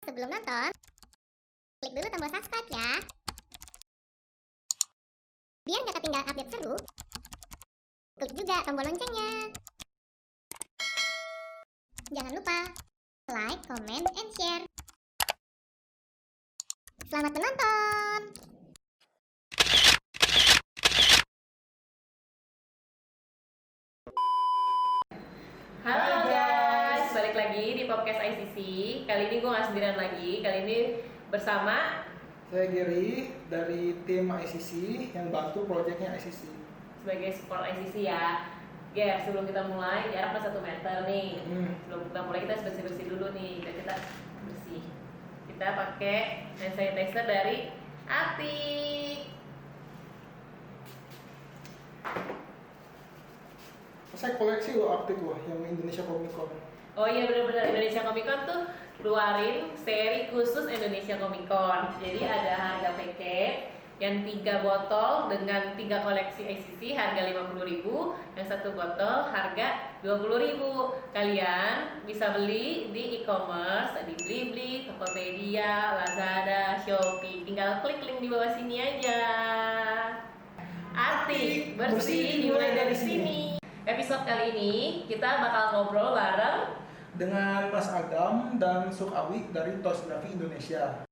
Sebelum nonton, klik dulu tombol subscribe ya. Biar nggak ketinggalan update seru, klik juga tombol loncengnya. Jangan lupa like, comment, and share. Selamat menonton! Halo guys, balik lagi di podcast ICC. Kali ini gue nggak sendirian lagi. Kali ini bersama Saya Gary dari tim ICC yang bantu proyeknya ICC. sebagai support ICC ya. Ger, sebelum kita mulai, jaraknya 1 meter nih. Sebelum kita mulai kita bersih-bersih dulu nih. Kita bersih. Kita pakai hand sanitizer dari Atik. Saya koleksi loh artikel yang Indonesia Comic Con. Oh iya benar-benar, Indonesia Comic Con tuh keluarin seri khusus Indonesia Comic Con. Jadi ada harga paket yang 3 botol dengan 3 koleksi ICC harga 50.000, yang 1 botol harga 20.000. Kalian bisa beli di e-commerce, di Blibli, Tokopedia, Lazada, Shopee. Tinggal klik link di bawah sini aja. Atik bersih dimulai dari sini. Episode kali ini kita bakal ngobrol bareng Dengan Mas Agam dan Sukawi dari Toysgrafi Indonesia.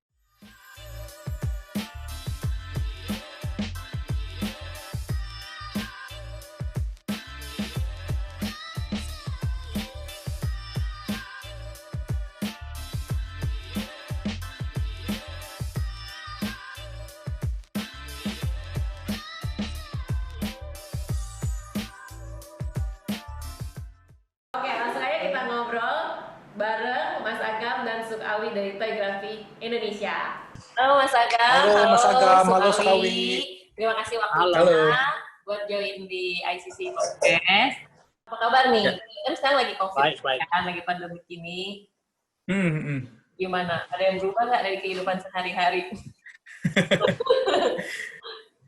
Oke, langsung aja kita ngobrol bareng Mas Agam dan Sukawi dari Toygrafi Indonesia. Halo Mas Agam. Halo Mas Agam, halo Sukawi. Terima kasih waktunya buat join di ICC Podcast. Apa kabar nih? Kan sekarang lagi COVID, Baik. kan lagi pandemi ini. Gimana? Ada yang berubah nggak dari kehidupan sehari-hari?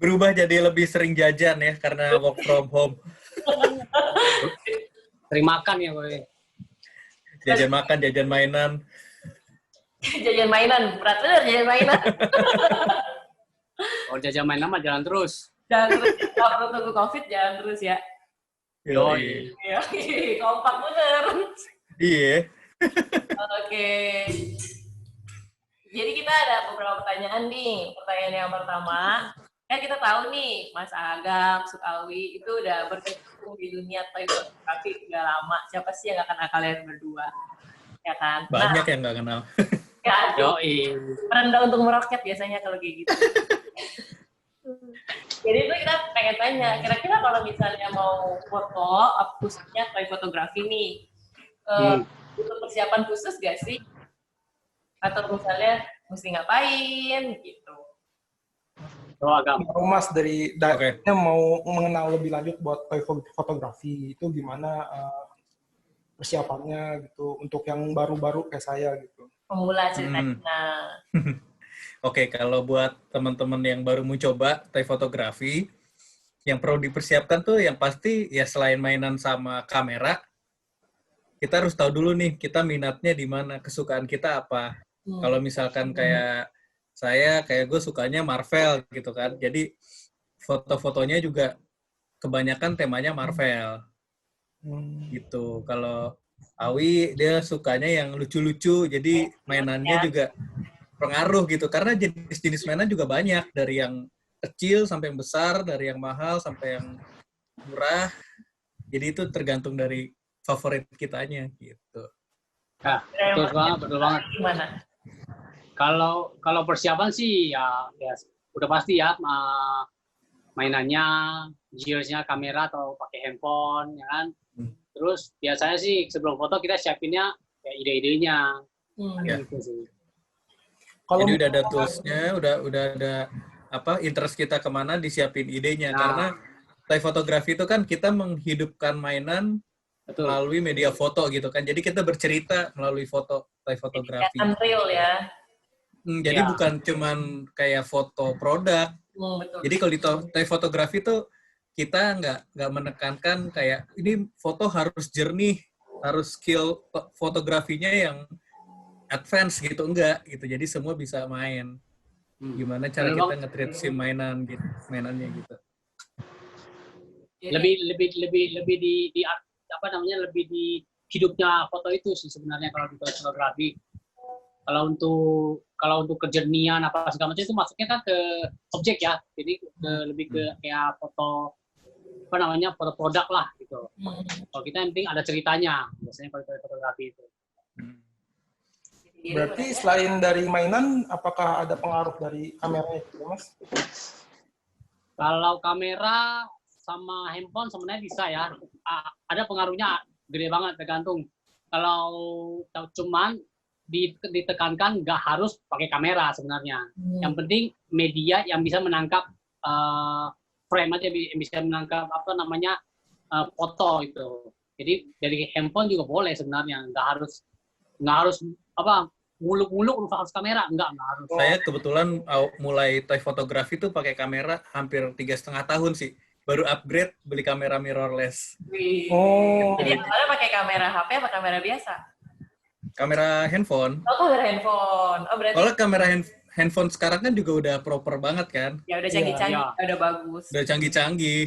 Berubah jadi lebih sering jajan ya karena work from home. Sering makan ya, Boy. Jajan makan, jajan mainan. Jajan mainan, berat bener jajan mainan. Kalau jajan main lama jalan terus. Jangan terus, kalau perlu tunggu COVID, jangan terus ya. Yoi. Iya, kompak bener. Iya. Oke. Jadi kita ada beberapa pertanyaan nih. Pertanyaan yang pertama, kan kita tahu nih, Mas Agam, Sukawi itu udah berkecimpung di dunia toy fotografi udah lama. Siapa sih yang gak kenal kalian berdua? Ya kan? Banyak yang nggak kenal. Ya, Yoi. rendah untuk meroket biasanya kalau kayak gitu. Jadi itu kita pengen tanya, kira-kira kalau misalnya mau foto, khususnya toy fotografi nih, butuh persiapan khusus gak sih? Atau misalnya mesti ngapain gitu? Kalau agak Kalau Mas dari Oke. mau mengenal lebih lanjut buat toy fotografi itu gimana persiapannya gitu untuk yang baru-baru kayak saya gitu. Pemula ceritanya. Oke, kalau buat teman-teman yang baru mau coba toy fotografi, yang perlu dipersiapkan tuh yang pasti ya selain mainan sama kamera, kita harus tahu dulu nih kita minatnya di mana, kesukaan kita apa. Kalau misalkan kayak kayak gue sukanya Marvel gitu kan. Jadi foto-fotonya juga kebanyakan temanya Marvel gitu. Kalau Awi dia sukanya yang lucu-lucu, jadi mainannya juga pengaruh gitu. Karena jenis-jenis mainan juga banyak, dari yang kecil sampai yang besar, dari yang mahal sampai yang murah. Jadi itu tergantung dari favorit kitanya gitu. Nah, betul banget. Gimana? Kalau persiapan sih ya udah pasti ya mainannya, gearsnya, kamera atau pakai handphone ya kan. Terus biasanya sih sebelum foto kita siapinnya kayak ide-idenya. Ya. Gitu sih. Kalau Jadi udah ada toolsnya, udah ada interest kita kemana disiapin idenya. Nah. Karena toy fotografi itu kan kita menghidupkan mainan Betul. melalui media foto gitu kan. Jadi kita bercerita melalui foto toy fotografi. Kelihatan real ya. Jadi Ya. bukan cuman kayak foto produk. Betul. Jadi kalau di toy fotografi tuh kita nggak menekankan kayak ini foto harus jernih, harus skill fotografinya yang advance gitu, enggak gitu. Jadi semua bisa main. Gimana cara Bener kita banget. nge-treat si mainannya gitu. Lebih di apa namanya, lebih di hidupnya foto itu sih sebenarnya kalau di fotografi. Kalau untuk kejernihan apa segala macam itu masuknya kan ke objek ya, jadi lebih ke kayak foto apa namanya, foto produk lah gitu. Kalau kita yang penting ada ceritanya biasanya kalau di fotografi itu. Berarti selain dari mainan, apakah ada pengaruh dari kamera itu, Mas? Kalau kamera sama handphone sebenarnya bisa ya, ada pengaruhnya gede banget, tergantung. Kalau cuman ditekankan nggak harus pakai kamera sebenarnya. Yang penting media yang bisa menangkap frame aja, yang bisa menangkap apa namanya foto itu. Jadi dari handphone juga boleh sebenarnya, nggak harus apa muluk-muluk harus kamera, nggak harus. Saya kebetulan mulai toy fotografi tuh pakai kamera hampir 3,5 tahun sih. Baru upgrade beli kamera mirrorless. Oh. Jadi awalnya pakai kamera HP apa kamera biasa? Kamera handphone. Oh, kamera handphone. Oh, berarti Kalau kamera handphone sekarang kan juga udah proper banget kan. ya udah canggih-canggih, Iya. udah bagus. Udah canggih-canggih.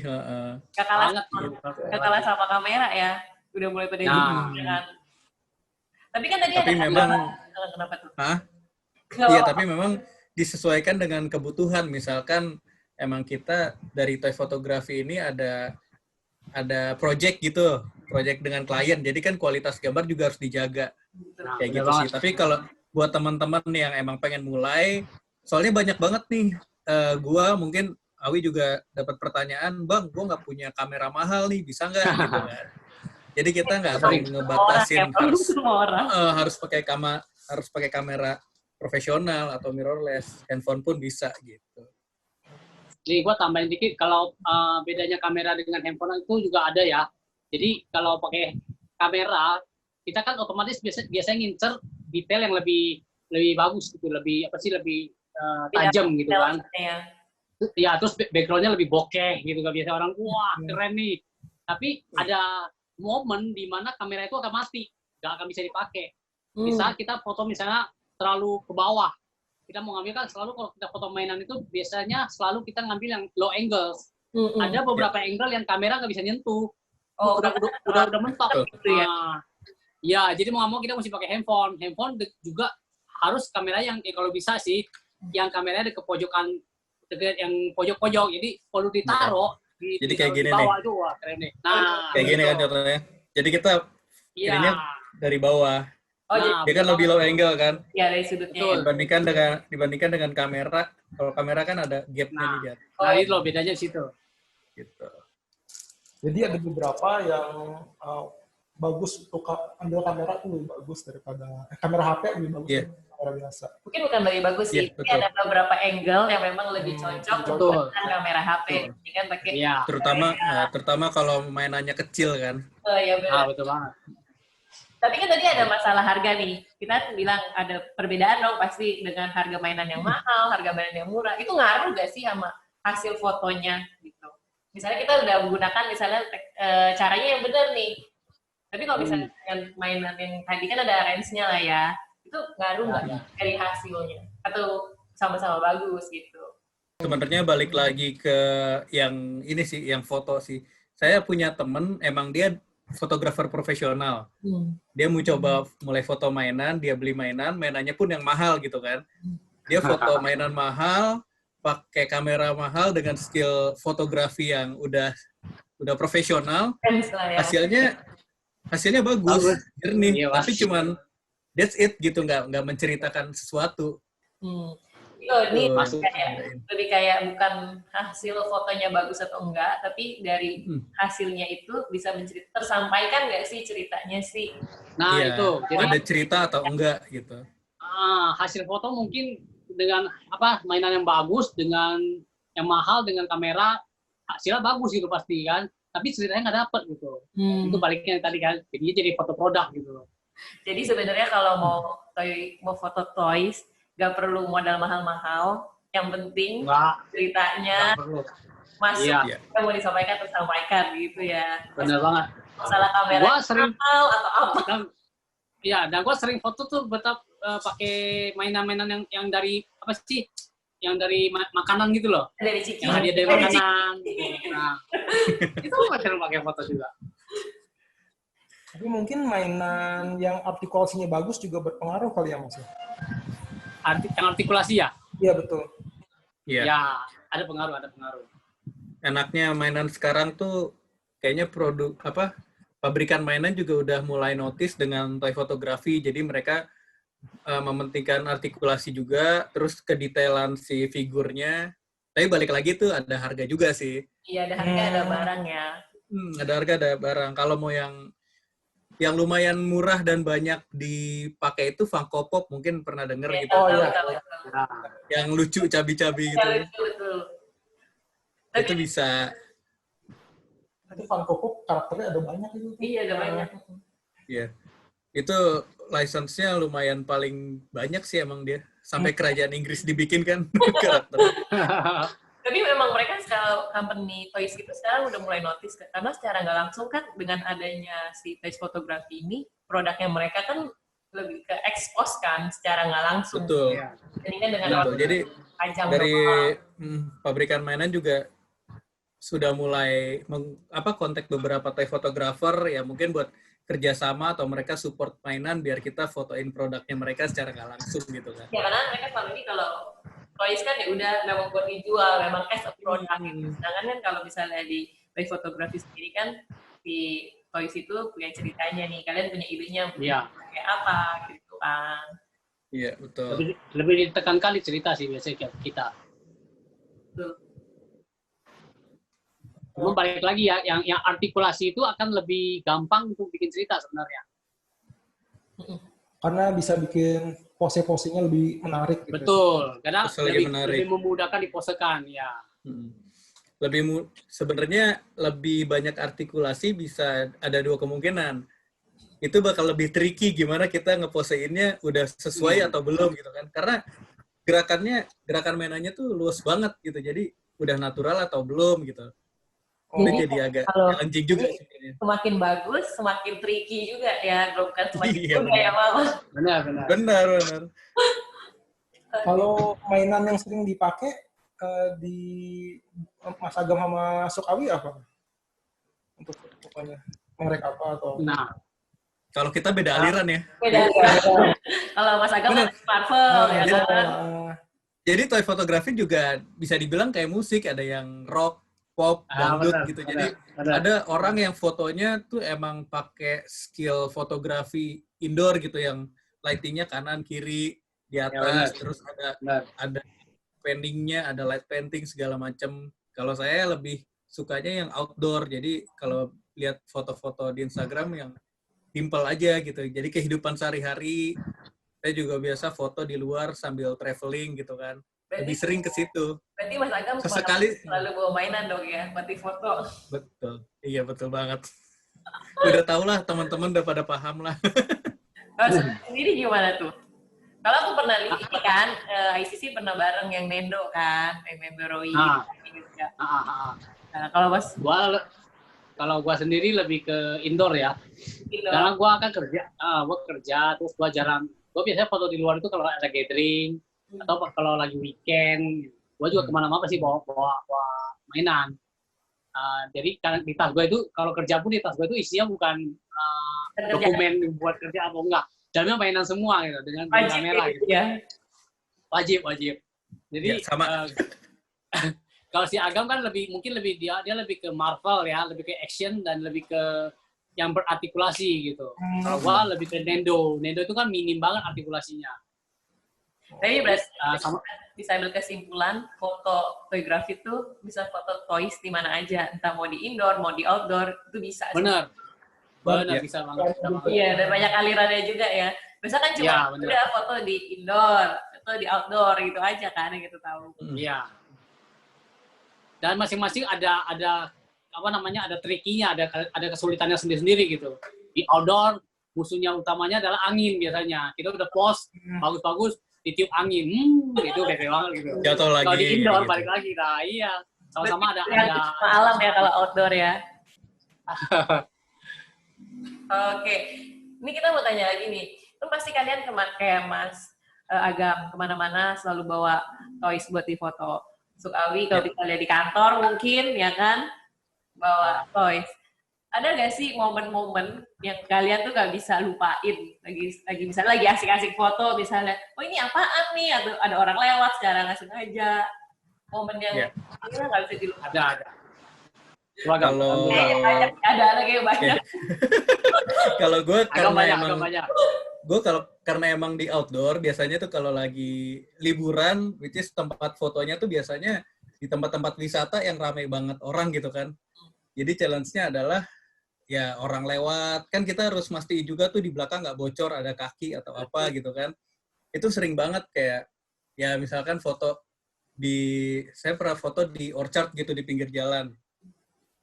Gak kalah, Banget, gitu. gak kalah sama kamera ya. Udah mulai pada Nah. kan. Tapi kan tadi Tapi ada memang kenapa tuh? Hah? Nggak Iya, apa-apa. tapi memang disesuaikan dengan kebutuhan. Misalkan emang kita dari toy fotografi ini ada project gitu, project dengan klien. Jadi kan kualitas gambar juga harus dijaga. Nah, Kayak bener gitu sih. banget. Tapi kalau buat teman-teman yang emang pengen mulai, soalnya banyak banget nih. Gua mungkin Awi juga dapat pertanyaan, Bang, gua nggak punya kamera mahal nih, bisa nggak? Gitu kan. Jadi kita nggak akan ngebatasin harus pakai kamera profesional atau mirrorless, handphone pun bisa gitu. Jadi gua tambahin dikit, kalau bedanya kamera dengan handphone itu juga ada ya. Jadi kalau pakai kamera, kita kan otomatis biasanya ngincer detail yang lebih bagus gitu, lebih tajam gitu kan. Ya, terus backgroundnya lebih bokeh gitu kan, biasa orang wah keren nih. Tapi ada momen di mana kamera itu akan mati, nggak akan bisa dipakai. Bisa kita foto misalnya terlalu ke bawah, kita mau ngambil kan selalu kalau kita foto mainan itu biasanya selalu kita ngambil yang low angles. Ada beberapa angle yang kamera nggak bisa nyentuh. Udah mentok gitu ya. Ya, jadi mau nggak mau kita mesti pakai handphone. Handphone juga harus kamera yang kalau bisa sih, yang kameranya ke pojokan, yang pojok-pojok. Jadi perlu ditaruh. Jadi kayak gini di bawah nih. itu, wah keren nih. Nah, kayak gini kan contohnya. Jadi kita ininya dari bawah. Oh, Dia kan lebih low angle kan. Ya, dari sudutnya. Dibandingkan dengan kamera. Kalau kamera kan ada gap-nya nih dia. Nah, itu loh bedanya di situ. Gitu. Jadi ada beberapa yang bagus untuk ambil kamera tuh lebih bagus daripada kamera HP lebih bagus daripada kamera biasa. Mungkin bukan lebih bagus sih, tapi ada beberapa angle yang memang lebih cocok untuk kamera HP. Ini kan pakai. Terutama kalau mainannya kecil kan. Oh iya benar. Betul banget. Tapi kan tadi ada masalah harga nih. Kita bilang ada perbedaan dong pasti dengan harga mainan yang mahal, harga mainan yang murah. Itu ngaruh gak sih sama hasil fotonya gitu? Misalnya kita udah menggunakan caranya yang benar nih. Tapi kalau misalnya dengan mainan yang tadi kan ada range-nya lah ya. Itu ngaruh nggak dari hasilnya? Atau sama-sama bagus gitu? Sebenarnya balik lagi ke yang ini sih, yang foto sih. Saya punya temen, emang dia fotografer profesional. Dia mau coba mulai foto mainan, dia beli mainannya pun yang mahal gitu kan. Dia foto mainan mahal, pakai kamera mahal dengan skill fotografi yang udah profesional. Hasilnya bagus, jernih. Tapi cuman that's it gitu, nggak menceritakan sesuatu. Ini lebih kayak bukan hasil fotonya bagus atau enggak, tapi dari hasilnya itu bisa tersampaikan nggak sih ceritanya sih? Nah ya, itu, jadi ada cerita atau enggak gitu. Hasil foto mungkin dengan mainan yang bagus, dengan yang mahal, dengan kamera hasilnya bagus gitu pasti kan. Tapi ceritanya nggak dapet gitu. Itu baliknya tadi kan, jadinya jadi foto produk gitu. Jadi sebenarnya kalau mau foto toys nggak perlu modal mahal-mahal, yang penting ceritanya masuk, yang mau disampaikan tersampaikan gitu ya. Benar banget. Masalah kamera mahal atau apa? Iya, dan gua sering foto tuh betap pakai mainan-mainan yang dari apa sih? Yang dari makanan gitu loh. Dari Ciki. Yang hadiah dari makanan. Nah, itu gua sering pakai foto juga. Tapi mungkin mainan yang artikulasinya bagus juga berpengaruh kali ya Mas ya? Yang artikulasi ya? Iya betul. Iya. Ya, ada pengaruh, ada pengaruh. Enaknya mainan sekarang tuh kayaknya produk apa pabrikan mainan juga udah mulai notice dengan toy fotografi, jadi mereka mementingkan artikulasi juga, terus kedetailan si figurnya. Tapi balik lagi tuh ada harga juga sih. Iya, ada harga, ada barang ya. Ada harga, ada barang. Kalau mau yang lumayan murah dan banyak dipakai itu Funko Pop, mungkin pernah denger gitu. Oh, iya. Nah, Yang lucu cabi-cabi gitu. Ya, betul. Itu bisa. Itu Funko Pop karakternya ada banyak itu. Iya, ada banyak. Iya. Itu license-nya lumayan paling banyak sih emang dia. Sampai kerajaan Inggris dibikin kan karakter. Tapi memang mereka sekarang company toys itu sekarang udah mulai notice karena secara nggak langsung kan dengan adanya si toys fotografi ini produknya mereka kan lebih ke expose kan secara nggak langsung. Betul. Dibandingkan dengan Betul. orang Jadi ajang dari lokal. pabrikan mainan juga sudah mulai kontak beberapa toy fotografer ya mungkin buat kerjasama atau mereka support mainan biar kita fotoin produknya mereka secara nggak langsung gitu kan. Ya karena mereka selama ini kalau toys kan ya udah memang buat dijual, memang as a product gitu. Sedangkan kan kalau misalnya di toy fotografi sendiri kan di toys itu punya ceritanya nih, kalian punya idenya kayak apa gitu kan. Iya betul. lebih ditekankan di cerita sih biasanya kita. Betul. Cuma balik lagi ya, yang artikulasi itu akan lebih gampang untuk bikin cerita sebenarnya. Karena bisa bikin pose-posenya lebih menarik. Gitu. Betul, karena Lebih lebih memudahkan diposekan ya. Sebenarnya lebih banyak artikulasi bisa ada dua kemungkinan. Itu bakal lebih tricky gimana kita ngeposeinnya udah sesuai atau belum gitu kan. Karena gerakan mainannya tuh luas banget gitu. Jadi udah natural atau belum gitu. Itu jadi agak challenging juga sebenarnya. Semakin bagus, semakin tricky juga ya, bukan semakin Iya, mudah ya malah. Benar. Kalau mainan yang sering dipakai di Mas Agam sama Sukawi apa? Untuk pokoknya merek apa atau? Nah, Kalau kita beda aliran ya. Beda. Kalau Mas Agam kan Marvel ya kan. Jadi toy fotografi juga bisa dibilang kayak musik, ada yang rock, pop, dangdut gitu. Jadi ada orang yang fotonya tuh emang pakai skill fotografi indoor gitu yang lightingnya kanan kiri di atas, terus ada paintingnya, ada light painting segala macam. Kalau saya lebih sukanya yang outdoor. Jadi kalau lihat foto-foto di Instagram yang simple aja gitu. Jadi kehidupan sehari-hari. Saya juga biasa foto di luar sambil traveling gitu kan. Lebih sering ke situ. Berarti Mas Agam Sesekali selalu bawa mainan dong ya, buat foto. Betul. Iya, betul banget. Udah tau lah, teman-teman udah pada paham lah. Kalau sendiri gimana tuh? Kalau aku pernah lihat kan, ICC pernah bareng yang Nendo kan, yang Nendo Roy gitu ya. Nah, kalau gua sendiri lebih ke indoor ya. Karena gua kan kerja, terus gua biasanya foto di luar itu kalau ada gathering atau kalau lagi weekend. Gua juga kemana-mana pasti bawa mainan. Jadi di tas gua itu kalau kerja pun di tas gua itu isinya bukan dokumen buat kerja atau enggak. Dalamnya mainan semua gitu dengan kamera gitu. Ya. Wajib. Jadi Ya, sama. kalau si Agam kan mungkin lebih dia lebih ke Marvel ya, lebih ke action dan lebih ke yang berartikulasi gitu. Kalau gua lebih ke Nendo. Nendo itu kan minim banget artikulasinya. Tapi berarti bisa ambil kesimpulan fotografi itu bisa foto toys di mana aja, entah mau di indoor, mau di outdoor, itu bisa. Benar, Ya. bisa banget. Iya, dan banyak alirannya juga ya. Biasa kan cuma udah foto di indoor, foto di outdoor gitu aja kan yang kita tahu. Iya. Dan masing-masing ada ada trikinya, ada kesulitannya sendiri-sendiri gitu. Di outdoor musuhnya utamanya adalah angin biasanya. Kita udah post bagus-bagus ditiup angin, itu bete banget gitu. Jatuh lagi. Kalau di indoor gitu. balik lagi, nah iya. Sama-sama ada alam ya kalau outdoor ya. Oke. Ini kita mau tanya lagi nih. Kan pasti kalian kayak Mas Agam kemana-mana selalu bawa toys buat difoto. Sukawi kalau misalnya di kantor mungkin ya kan bawa toys. Ada nggak sih momen-momen yang kalian tuh nggak bisa lupain lagi misalnya lagi asik-asik foto misalnya, oh ini apaan nih, atau ada orang lewat secara nggak sengaja, momen yang kira nggak bisa dilupain. Ada. Kalau Kayak banyak. kalau gue banyak. karena emang di outdoor biasanya tuh kalau lagi liburan, which is tempat fotonya tuh biasanya di tempat-tempat wisata yang ramai banget orang gitu kan. Jadi challenge-nya adalah ya orang lewat, kan kita harus mastiin juga tuh di belakang nggak bocor ada kaki atau apa gitu kan. Itu sering banget kayak ya misalkan saya pernah foto di orchard gitu di pinggir jalan.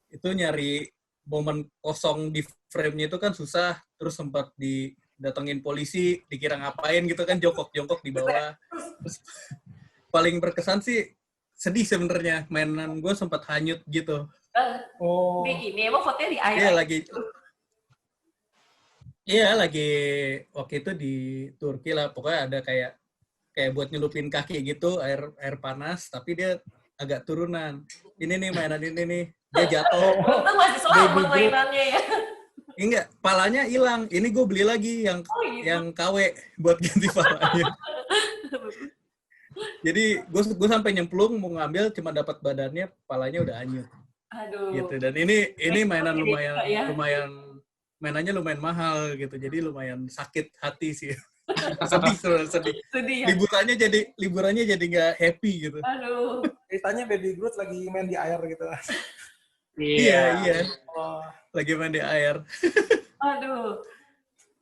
Itu nyari momen kosong di frame-nya itu kan susah, terus sempat didatengin polisi, dikira ngapain gitu kan, jongkok-jongkok di bawah. Terus, paling berkesan sih sedih sebenarnya, mainan gue sempat hanyut gitu. Ini emang fotonya di air. Lagi waktu itu di Turki lah, pokoknya ada kayak buat nyelupin kaki gitu, air panas, tapi dia agak turunan. Ini nih mainan ini nih, dia jatuh. Untung masih selamat mainannya ya. Enggak, palanya hilang. Ini gue beli lagi yang KW buat ganti palanya. Jadi gue sampai nyemplung mau ngambil, cuma dapat badannya, palanya udah hanyut. Aduh. Gitu. Dan ini mainan mainannya lumayan mahal gitu. Jadi lumayan sakit hati sih. sedih. Ya? Liburannya jadi nggak happy gitu. Aduh. Ceritanya Baby Groot lagi main di air gitu. Iya. Lagi main di air. Aduh.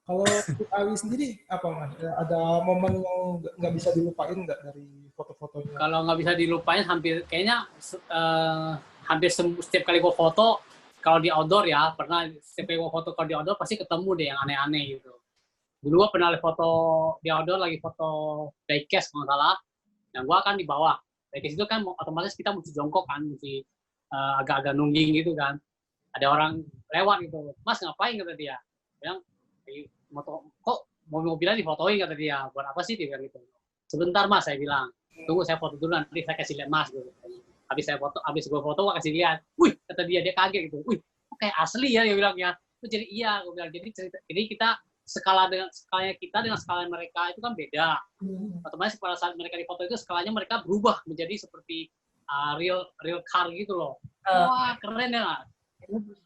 Kalau Awi sendiri apa Mas? Ada momen yang nggak bisa dilupain nggak dari foto-fotonya? Kalau nggak bisa dilupain hampir setiap kali gue foto, kalau di outdoor ya, pernah setiap kali gue foto kalau di outdoor pasti ketemu deh yang aneh-aneh gitu. Dulu gue pernah foto di outdoor, lagi foto diecast kalau nggak salah, dan gue kan di bawah. Diecast itu kan otomatis kita mesti jongkok kan, mesti agak-agak nungging gitu kan. Ada orang lewat gitu, Mas ngapain kata dia. Bilang, kok mobil-mobilan difotoin kata dia, buat apa sih dia bilang gitu. Sebentar Mas, saya bilang, tunggu saya foto dulu nanti saya kasih lihat Mas gitu. Habis gue foto, gue kasih lihat. Wih, kata dia kaget gitu. Wih, kok kayak asli ya, dia bilang ya. Jadi iya, gue bilang. Jadi kita skalanya kita dengan skala mereka itu kan beda. Otomatis pada saat mereka di foto itu skalanya mereka berubah menjadi seperti real car gitu loh. Wah, keren ya.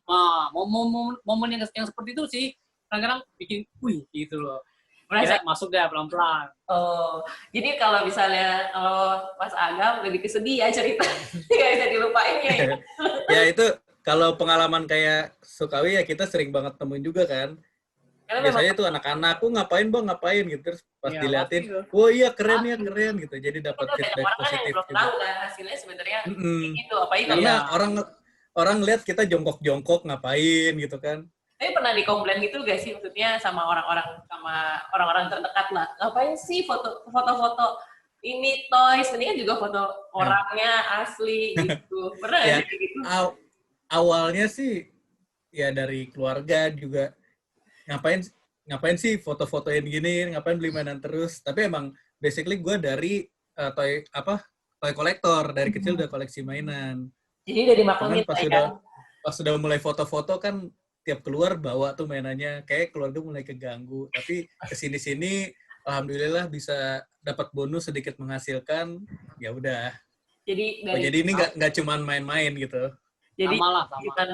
Nah, momen yang seperti itu sih kadang-kadang bikin wih gitu loh. Kita masuk deh pelan-pelan. Oh, jadi kalau misalnya Mas Agam lebih kesedih ya cerita, nggak bisa dilupain ya. Ya itu kalau pengalaman kayak Sukawi ya kita sering banget temuin juga kan. Karena biasanya tuh anak-anak, ngapain gitu, terus pas diliatin, oh iya keren gitu, jadi dapat feedback positif. Belum tahu kan hasilnya sebenarnya gitu, karena orang lihat kita jongkok ngapain gitu kan. Tapi pernah dikomplain gitu gak sih, maksudnya sama orang-orang terdekat lah, ngapain sih foto-foto ini toys, ini kan juga foto orangnya asli gitu. Pernah ya, gitu? Awalnya sih ya dari keluarga juga ngapain sih foto-fotoin gini, ngapain beli mainan terus. Tapi emang basically gue dari toy kolektor, dari kecil udah koleksi mainan. Jadi udah dimaklumin pas sudah mulai foto-foto kan tiap keluar bawa tuh mainannya, kayak keluarga mulai keganggu. Tapi kesini-sini alhamdulillah bisa dapat bonus sedikit menghasilkan, ya udah. Jadi ini nggak cuman main-main gitu. Jadi bukan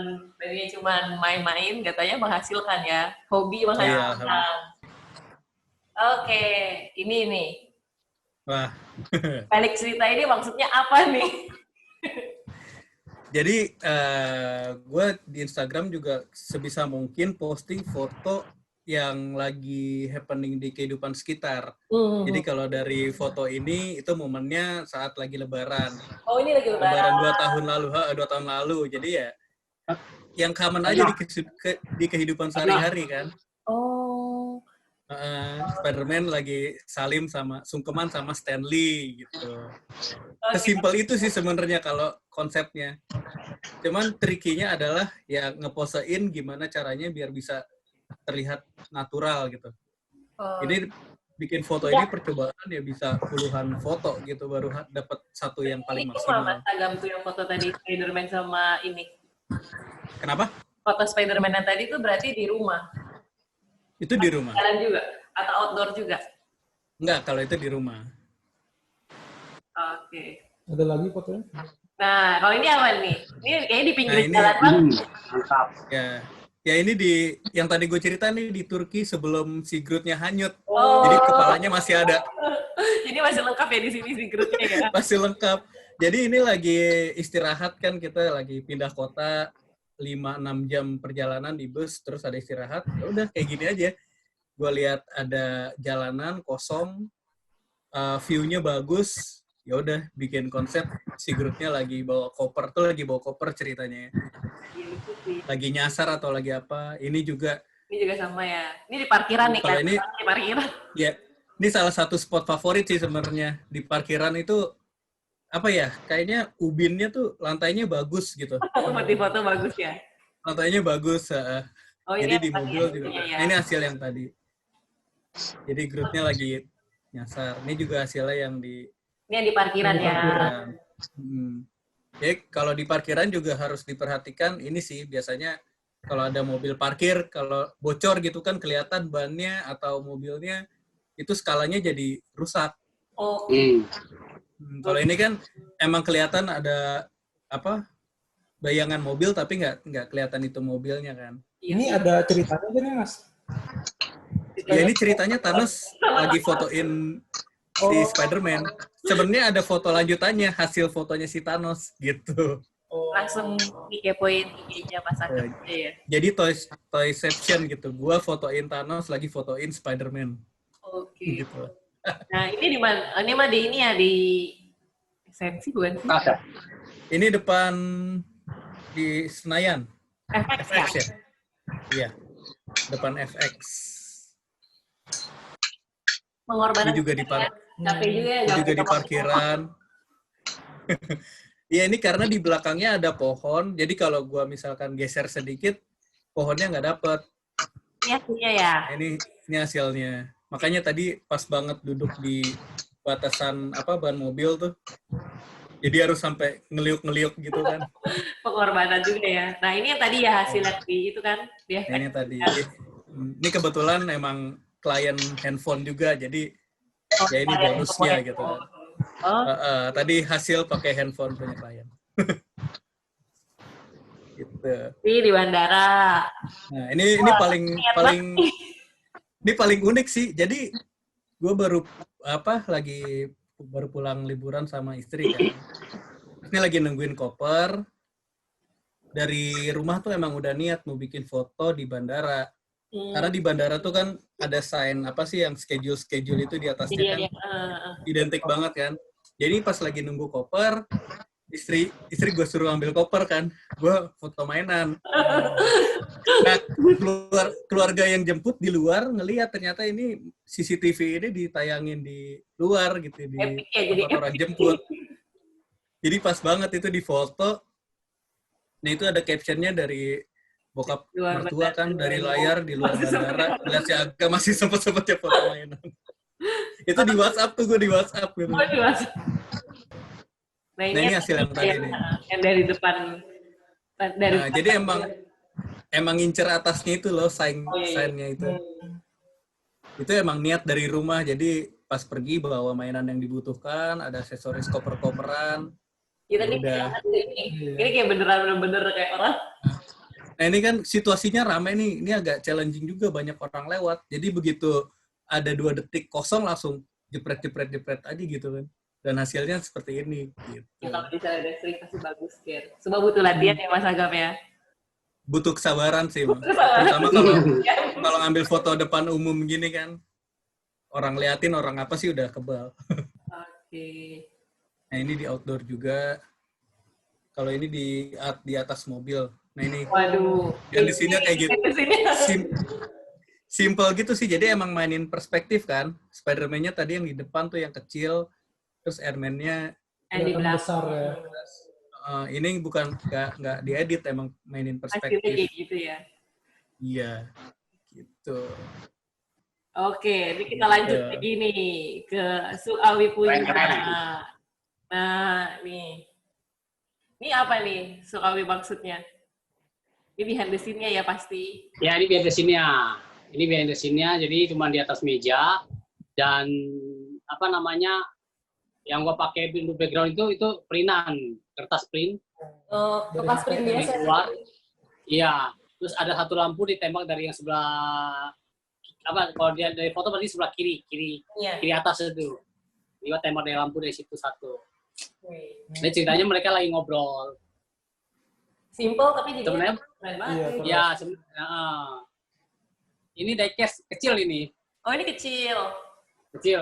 cuma main-main, katanya menghasilkan ya, hobi menghasilkan. Oke, ini nih. Wah. Balik cerita ini maksudnya apa nih? Jadi gue di Instagram juga sebisa mungkin posting foto yang lagi happening di kehidupan sekitar. Jadi kalau dari foto ini itu momennya saat lagi Lebaran. Oh, ini lagi Lebaran. 2 tahun lalu. Jadi ya yang common aja di kehidupan sehari-hari kan. Oh. Spider-Man lagi sungkeman sama Stanley gitu. Sesimpel itu sih sebenarnya kalau konsepnya. Cuman trikinya adalah ya ngeposein gimana caranya biar bisa terlihat natural gitu. Oh, Ini bikin foto ini percobaan ya bisa puluhan foto gitu baru dapat satu yang paling itu mah maksimal. Mas Agam tuh yang foto tadi Spider-Man sama ini. Kenapa? Foto Spider-Man yang tadi tuh berarti di rumah. Itu di rumah. Jalan juga atau outdoor juga? Enggak, kalau itu di rumah. Oke. Ada lagi fotonya? Nah, kalau ini apa nih? Ini kayaknya di pinggir Nah, ini- jalan banget. Mantap. Ya ini yang tadi gue cerita nih di Turki sebelum si Groot-nya hanyut. Oh. Jadi kepalanya masih ada. Jadi masih lengkap ya di sini si grupnya ya. Masih lengkap. Jadi ini lagi istirahat kan, kita lagi pindah kota 5-6 jam perjalanan di bus, terus ada istirahat. Ya udah kayak gini aja. Gue lihat ada jalanan kosong, view-nya bagus. Ya udah bikin konsep si Groot-nya lagi bawa koper ceritanya ya. Iya, lucu sih. Lagi nyasar atau lagi apa. Ini juga Ini juga sama ya. Ini di parkiran nih Kalau kan? ini- Di parkiran. ya, ini salah satu spot favorit sih sebenarnya di parkiran itu. Apa ya, kayaknya ubinnya tuh lantainya bagus gitu. Buat di foto bagus ya. Lantainya bagus. Oh, Jadi ini di yang tadi mobil ya. juga. Iya, iya. Nah, ini hasil yang tadi. Jadi Groot-nya lagi nyasar. Ini juga hasilnya yang di Ini yang di parkiran ya. parkiran. Jadi kalau di parkiran juga harus diperhatikan ini sih biasanya kalau ada mobil parkir, kalau bocor gitu kan kelihatan bannya atau mobilnya itu skalanya jadi rusak. Oh, Kalau ini kan emang kelihatan ada apa bayangan mobil tapi nggak kelihatan itu mobilnya kan. Ini ada ceritanya kan ya, Mas? Ya ini ceritanya Thanos lagi fotoin si Spider-Man. Sebenarnya ada foto lanjutannya, hasil fotonya si Thanos gitu. langsung dikepoin IG-nya Mas Agam aja ya. Jadi Toyception gitu. Gua fotoin Thanos lagi fotoin Spider-Man Oke. gitu. Nah, ini di mana? Ini mah di ini ya di Sensi bukan sih? Ada. Ini depan di Senayan. FX ya? FX ya? Iya. Depan FX. Pengorbanan. Ini juga di Capek juga ya. Ini juga di parkiran. Ya ini karena di belakangnya ada pohon, jadi kalau gua misalkan geser sedikit, pohonnya nggak dapet. Iya, iya ya. Nah, ini hasilnya. Makanya tadi pas banget duduk di batasan ban mobil tuh. Jadi harus sampai ngeliuk-ngeliuk gitu kan. Pengorbanan juga ya. Nah, ini yang tadi ya hasilnya di itu kan. Di Nah, ini FX. tadi. Ini kebetulan emang klien handphone juga, jadi ya ini bonusnya gitu. Oh, Tadi hasil pakai handphone punya klien. Gitu. di bandara. Nah, ini paling unik sih. Jadi gue baru pulang liburan sama istri kan. Ini lagi nungguin koper. Dari rumah tuh emang udah niat mau bikin foto di bandara. Karena di bandara tuh kan ada sign apa sih yang schedule itu di atasnya Jadi kan ya, identik banget kan. Jadi pas lagi nunggu koper, istri gue suruh ambil koper kan, gue foto mainan. Nah, keluarga yang jemput di luar ngelihat ternyata ini CCTV ini ditayangin di luar gitu di Epic ya, jadi tempat orang jemput. Jadi pas banget itu di foto. Nah itu ada captionnya dari bokap Luar mertua bandara. kan dari layar di luar bandara. Lihat si Aga masih sempet-sempetnya foto mainan. Itu di WhatsApp tuh, gue di WhatsApp gitu. Oh, di WhatsApp. Nah, Nah, ini hasil yang tadi nih. Yang dari depan. Dari Nah, jadi emang ngincer atasnya itu loh, Oh, iya. sign-nya itu. Itu emang niat dari rumah, jadi pas pergi bawa mainan yang dibutuhkan, ada aksesoris koper-koperan. kita nih Udah. ini kayak bener-bener kayak orang. Nah ini kan situasinya ramai nih, ini agak challenging juga, banyak orang lewat. Jadi begitu ada 2 detik kosong langsung jepret aja gitu kan. Dan hasilnya seperti ini. Gitu. Ya, kalau misalnya ada sering pasti bagus ya. Semua butuh latihan ya Mas Agam ya. Butuh kesabaran sih, Mas. Terutama kalau ngambil foto depan umum gini kan, orang liatin orang apa sih udah kebal. Oke. Nah ini di outdoor juga. Kalau ini di atas mobil. Nah ini Waduh. yang di sini kayak gitu. Di sini. Simple gitu sih. Jadi emang mainin perspektif kan. Spider-Man-nya tadi yang di depan tuh yang kecil, terus Airman-nya Di Kelihatan belakang. besar ya. ini nggak diedit, emang mainin Hasilnya kayak perspektif. gitu ya. Iya. Gitu. Tuh. Oke, ini kita lanjut Iya. lagi nih ke Suawi punya. Keren. Nah, nih. Ini apa nih Suawi maksudnya? Ini behind the scene-nya ya pasti. Ya, ini behind the scene-nya. Ini behind the scene-nya, jadi cuma di atas meja. Dan apa namanya, yang gua pakai untuk background itu printan, kertas print. Oh, kertas print Ini biasa. keluar. Iya, terus ada satu lampu ditembak dari yang sebelah apa? Kalau dia dari foto berarti sebelah kiri Iya. atas itu. Dia tembak dari lampu dari situ satu. Wih. Jadi ceritanya mereka lagi ngobrol. Simple tapi jadinya Sebenarnya, keren banget. Iya, nih. terus. ya, ini diecast kecil ini, Oh, ini kecil.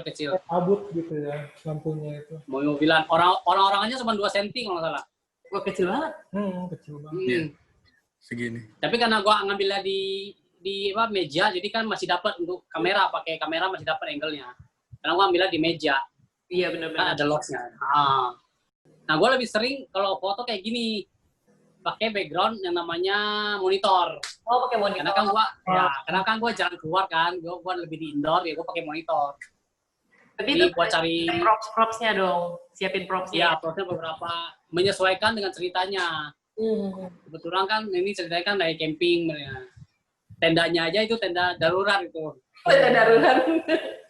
kecil. Abut gitu ya lampunya itu. Mobilan orang-orangnya cuma 2 cm kalau nggak salah. Wah, kecil banget. Kecil banget. Hmm. Segini. Tapi karena gua ngambilnya di apa meja, jadi kan masih dapat untuk kamera, pakai kamera masih dapat angle-nya. Karena gua ambilnya di meja, Iya, kan benar-benar. ada lock-nya. Nah, gua lebih sering kalau foto kayak gini pakai background yang namanya monitor. Oh, pakai monitor. Karena kan gua jarang keluar kan, gua lebih di indoor ya, gua pakai monitor. Tapi Jadi itu gua cari props-propsnya dong. Siapin propsnya. ya prosesnya beberapa menyesuaikan dengan ceritanya. Kebetulan kan ini ceritanya kan dari camping, ya. Tendanya aja itu tenda darurat itu. Tenda darurat.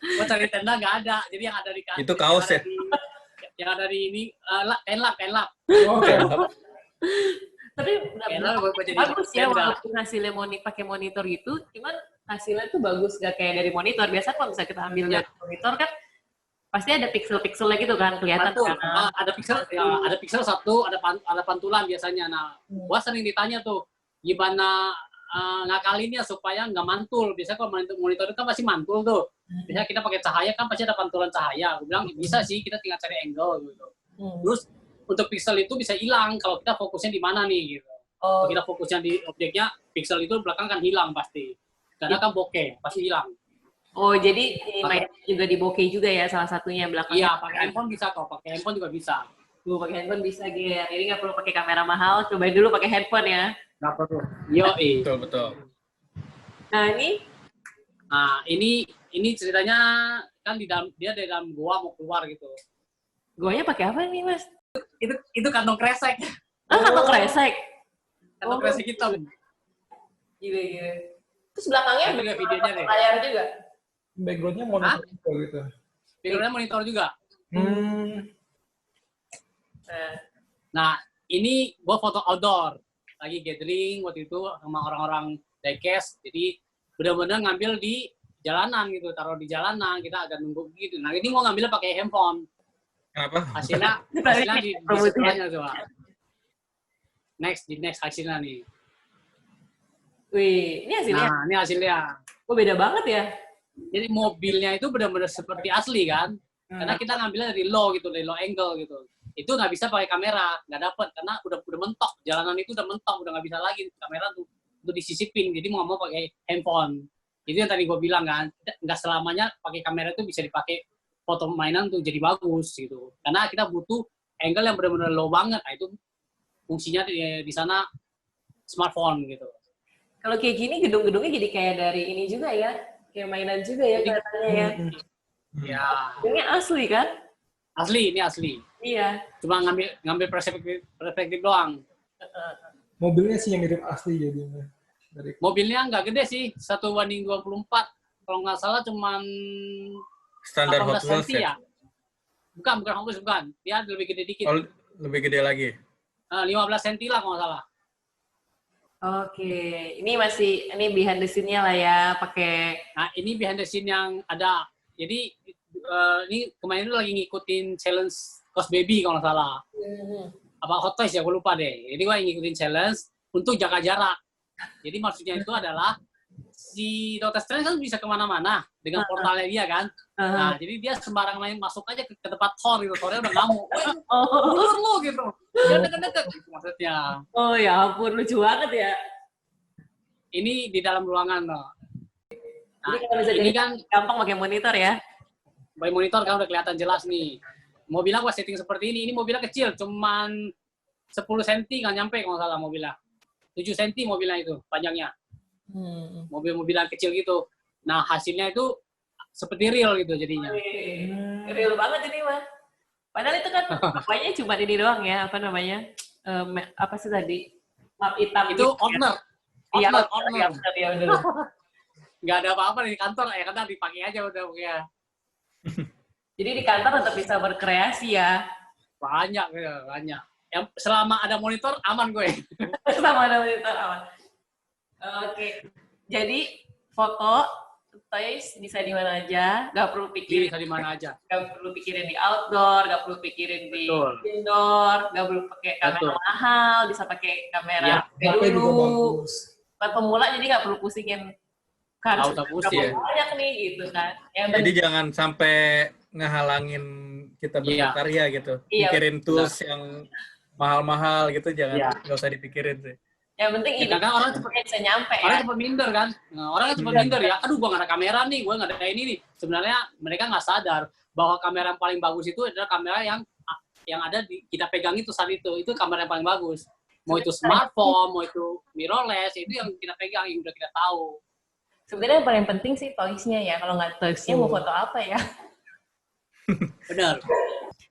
Gua cari tenda nggak ada, jadi yang ada di Itu kaos ya? Yang ada di ini kain lap. Oke. Tapi Kain lap gua jadi bagus ya tenda. walaupun hasilnya pakai monitor gitu, cuman hasilnya tuh bagus gak kayak dari monitor. Biasa kalau misalnya kita ambil Ya. dari monitor kan pasti ada pixel-pixelnya gitu kan kelihatan Betul. kan. Ada pixel satu, ada pantulan biasanya. Nah, gua sering ditanya tuh gimana ngakalinnya supaya nggak mantul. Biasanya kalau monitor itu kan pasti mantul tuh. Biasanya kita pakai cahaya kan pasti ada pantulan cahaya. Gue bilang bisa sih, kita tinggal cari angle gitu. Terus untuk pixel itu bisa hilang kalau kita fokusnya di mana nih gitu. Oh, Kalau kita fokusnya di objeknya, pixel itu belakang kan hilang pasti. Karena kan bokeh, pasti hilang. oh jadi main juga di bokeh juga ya salah satunya belakangnya. Iya, pakai handphone bisa kok. Pakai handphone juga bisa. Tuh, pakai handphone bisa Ger. Jadi nggak perlu pakai kamera mahal, cobain dulu pakai handphone ya. Nggak perlu. Yoi. Betul. Nah, ini Nah, ini ceritanya kan dia di dalam gua mau keluar gitu. guanya pakai apa nih, Mas? Itu kantong kresek. Kantong kresek. Kantong Oh. kresek hitam. Gila. Terus belakangnya Ada juga videonya deh. layar juga. Backgroundnya monitor juga gitu. Backgroundnya monitor juga. Nah, Nah, ini gua foto outdoor. Lagi gathering waktu itu sama orang-orang diecast. Jadi benar-benar ngambil di jalanan gitu, taruh di jalanan, kita agak nunggu gitu. Nah, ini gua ngambilnya pakai handphone. Kenapa? Hasilnya di sebelahnya coba. Di next hasilnya nih. wih, ini hasilnya. Nah, ini hasilnya. Oh, beda banget ya. Jadi mobilnya itu benar-benar seperti asli kan. Karena kita ngambilnya dari low gitu, dari low angle gitu. Itu nggak bisa pakai kamera, nggak dapet karena udah mentok. Jalanan itu udah mentok, udah nggak bisa lagi kamera tuh untuk disisipin. Jadi mau pakai handphone. Itu yang tadi gue bilang kan, nggak selamanya pakai kamera itu bisa dipakai foto mainan tuh jadi bagus gitu. Karena kita butuh angle yang benar-benar low banget. Nah, itu fungsinya di sana smartphone gitu. Kalau kayak gini gedung-gedungnya jadi kayak dari ini juga ya. Kayak mainan juga ya kelihatannya ya. Ya, Ini asli kan? asli, ini asli. Iya. Cuma ngambil perspektif doang. Mobilnya sih yang mirip asli jadinya. Dari Mobilnya nggak gede sih, 1:24. Kalau nggak salah cuman Standar Hot 18 Wheels cm ya? ya. Bukan Hot Wheels, bukan. Dia lebih gede dikit. Oh, lebih gede lagi. 15 cm lah kalau nggak salah. Oke. Ini behind the scene-nya lah ya, pakai Nah, ini behind the scene yang ada. Jadi, ini kemarin itu lagi ngikutin challenge Cos Baby kalau nggak salah. Apa Hot Toys ya, gue lupa deh. Jadi gue ngikutin challenge untuk jaga jarak. Jadi maksudnya itu adalah si Dr. Strange kan bisa kemana-mana dengan portalnya dia kan. Nah, jadi dia sembarang main masuk aja ke tempat Thor gitu. Thornya udah ngamuk. Ulur lu gitu. Dia deket-deket gitu maksudnya. Oh ya ampun, lucu banget ya. Ini di dalam ruangan loh. Nah, Jadi kalau bisa ini jadi kan gampang pakai monitor ya. by monitor kan udah kelihatan jelas nih. Mobilnya gua setting seperti ini. Ini mobilnya kecil, cuman 10 cm nggak nyampe kalau nggak salah mobilnya. 7 cm mobilnya itu panjangnya. mobil-mobilan kecil gitu. Nah hasilnya itu seperti real gitu jadinya. Real banget ini mah. Padahal itu kan apanya cuma ini doang ya, apa namanya? Apa sih tadi? Map hitam Itu gitu, owner, ya. Iya, owner. ya bener. Nggak ada apa-apa di kantor ya, karena dipakai aja udah ya. Jadi di kantor tetap bisa berkreasi ya. Banyak. Yang selama ada monitor aman gue. Sama ada monitor aman. Oke. Jadi foto toys bisa di mana aja, nggak perlu pikirin Bisa di mana aja. nggak perlu pikirin di outdoor, nggak perlu pikirin di Betul. indoor, nggak perlu pakai kamera Betul. mahal, bisa pakai kamera Ya, HP juga dulu. bagus. Buat pemula jadi nggak perlu pusingin kan Nggak usah pusing. berapa banyak nih gitu kan. Yang Jadi penting jangan sampai ngehalangin kita Iya. berkarya gitu. Iya, Pikirin tools yang mahal-mahal gitu, jangan Iya. nggak usah dipikirin sih. yang penting Ya, ini kadang orang cepet bisa nyampe ya. Orang cepet minder kan. Nah, orang kan cepet minder ya. Aduh, gua nggak ada kamera nih, gua nggak ada ini nih. Sebenarnya mereka nggak sadar bahwa kamera yang paling bagus itu adalah kamera yang ada di kita pegang itu saat itu. Itu kamera yang paling bagus. Mau itu smartphone, mau itu mirrorless, itu yang kita pegang, yang udah kita tahu. Sebenarnya yang paling penting sih toys-nya ya. Kalau nggak toys-nya mau foto apa ya? Benar.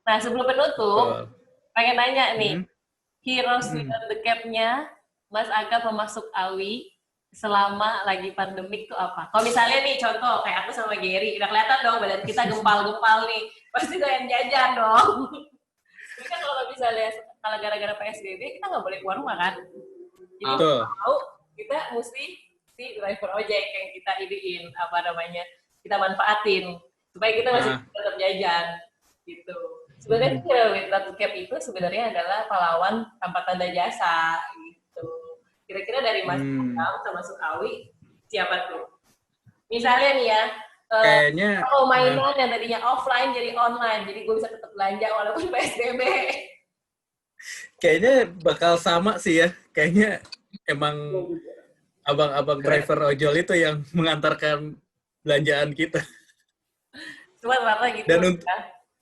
Nah sebelum penutup, pengen nanya nih, Heroes Hmm. Without the Cap-nya Mas Aga pemasuk Awi selama lagi pandemik tuh apa? Kalau misalnya nih contoh kayak aku sama Gary, udah kelihatan dong badan kita gempal-gempal nih, pasti doyan jajan dong. Tapi kan kalau misalnya kalau gara-gara PSBB kita nggak boleh keluar rumah kan? Jadi Betul. mau kita mesti si driver ojek yang kita iniin apa namanya kita manfaatin supaya kita masih tetap jajan gitu. Sebenarnya Hero Without the Cap itu sebenarnya adalah pahlawan tanpa tanda jasa gitu. Kira-kira dari Mas Adam sama Sukawi siapa tuh? Misalnya nih ya, Kayaknya kalau mainan yang tadinya offline jadi online, jadi gue bisa tetap belanja walaupun PSBB. kayaknya bakal sama sih ya. Kayaknya emang abang-abang driver ojol itu yang mengantarkan belanjaan kita. Cuma rata gitu.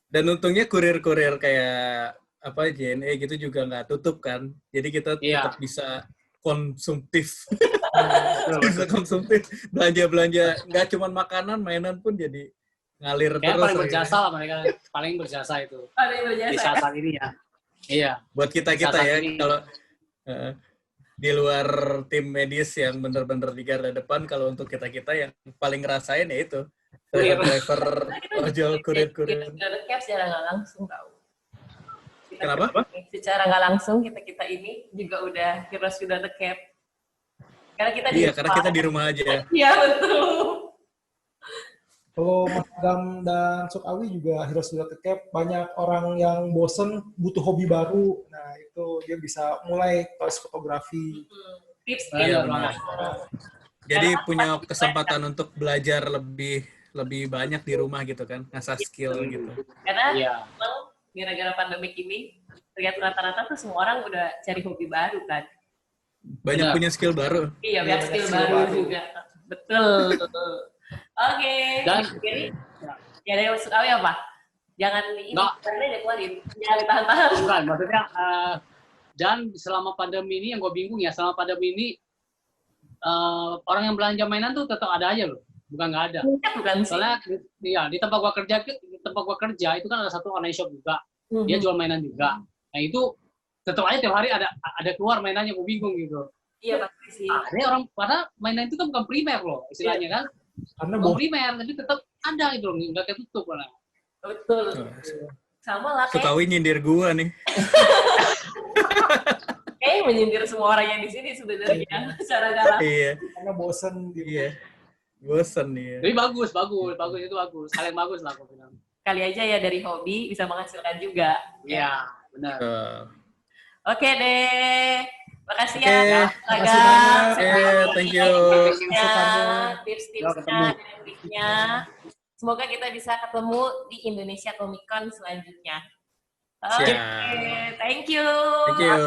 Dan untungnya kurir-kurir kayak apa JNE gitu juga nggak tutup kan. Jadi kita tetap bisa konsumtif. Bisa konsumtif. Belanja-belanja nggak cuma makanan, mainan pun jadi ngalir Kayak terus. paling berjasa lah mereka. Paling berjasa itu. Paling berjasa. Di saat ini ya. Iya. Buat kita-kita ya, ini. kalau di luar tim medis yang bener-bener di garda depan, kalau untuk kita-kita yang paling ngerasain ya itu. Driver ojol, kurir-kurir. Kita cap secara nggak langsung tahu. Kenapa? Secara nggak langsung kita ini juga udah Heroes Without the Cap. Karena kita Karena kita di rumah aja. Iya betul. Kalau Mas Adam dan Sukawi juga Heroes Without the Cap, banyak orang yang bosen butuh hobi baru. Nah itu dia bisa mulai toys fotografi. Tips Iya, gitu. benar. Jadi punya kesempatan untuk belajar lebih banyak di rumah gitu kan, ngasah skill gitu. Karena Iya. memang gara-gara pandemik ini terlihat rata-rata tuh semua orang udah cari hobi baru kan. Banyak Benar. punya skill baru. Iya, banyak skill baru juga. Betul. Oke. Dan Jadi, ya dari Mas Sukawi apa? Jangan ini, Nggak. karena dia keluarin. Jangan ditahan-tahan. bukan, maksudnya dan selama pandemi ini yang gue bingung ya, selama pandemi ini orang yang belanja mainan tuh tetap ada aja loh, bukan nggak ada. Bukan sih. Soalnya di tempat gua kerja itu kan ada satu online shop juga, dia jual mainan juga. Nah itu tetap aja tiap hari ada keluar mainannya, gue bingung gitu. Iya pasti sih. Ada orang pada mainan itu kan bukan primer loh istilahnya kan, Karena bukan primer tapi tetap ada gitu loh, nggak ketutup lah. Betul. Sama lah kayak Sukawi nyindir gua nih. menyindir semua orang yang di sini sebenarnya secara galau. Iya, karena bosen di iya. Bosen nih. Tapi bagus itu bagus, hal yang bagus lah aku bilang. Kali aja ya dari hobi bisa menghasilkan juga. Iya benar. Oke deh. Makasih Oke. ya. Makasih banyak. Thank you. Tips-tipsnya, dan triknya. Semoga kita bisa ketemu di Indonesia Comic Con selanjutnya. Oke, Siap. thank you. Thank you.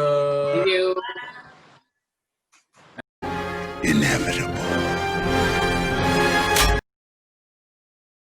Thank you. Inevitable.